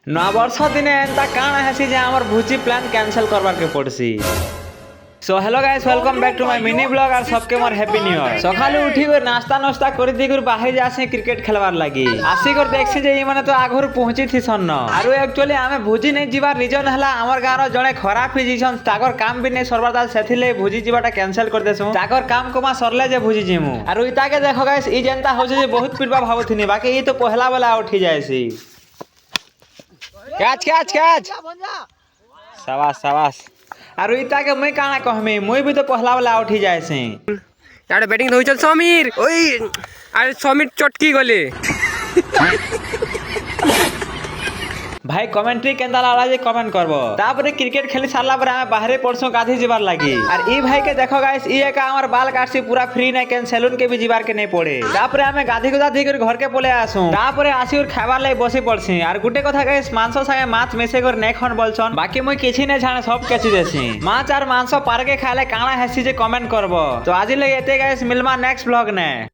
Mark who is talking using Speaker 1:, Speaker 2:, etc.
Speaker 1: नववर्ष दिने एंता काण हेसी जे हमर भुजी प्लान कैंसिल करबार के पड़सी। So hello guys, welcome back to my mini blog और सबके मोर हैप्पी न्यू ईयर। सकाले उठी कर नाश्ता नाश्ता कर दी कर बाहर जासे क्रिकेट खेलवार लागी आसी कर देखसी जे ई माने तो आगुर पहुंची थी सन्न आरो एक्चुअली हमें भुजी नहीं जीवार रीजन हला हमर गारो जणे खराब ही जीछन ताकर काम भी नहीं सरबार दा सेथिले भुजी जीवाटा कैंसिल कर देसु ताकर काम कोमा सरले जे भुजी जीमु आरो इता के देखो गाइस ई जनता होजे जे बहुत पिटबा भावथिनी बाकी ई तो पहला वाला उठी जायसी। कैच कैच कैच शाबाश शाबाश। आरो इता के मैं काना कहमे मुई भी तो पहला वाला उठी जायसी।
Speaker 2: यार बैटिंग धोई चल समीर ओई अरे समीर चटकी गले
Speaker 1: भाई कमेंट्री केंदा लाला जे कमेंट करबो तापरे क्रिकेट खेली सारला पर हमें बाहरे पड़सो गाधी जीवार लागी और ई भाई के देखो गाइस ई एक हमर बाल काटसी पूरा फ्री नै केन सैलून के भी जीवार के नहीं पड़े तापरे हमें गाधी गुदा दी कर घर के पोले आसु तापरे आसी और खाबार लाई बसी पड़सी और गुटे कथा गाइस मांस संगे माछ मिसे कर नै खन बोलछन बाकी मुई किछि नै जाने सब केछि देसी माछ और मांस पार के खाले काना हेसी जे कमेंट करबो। तो आज लगे एते गाइस मिलमा नेक्स्ट व्लॉग ने।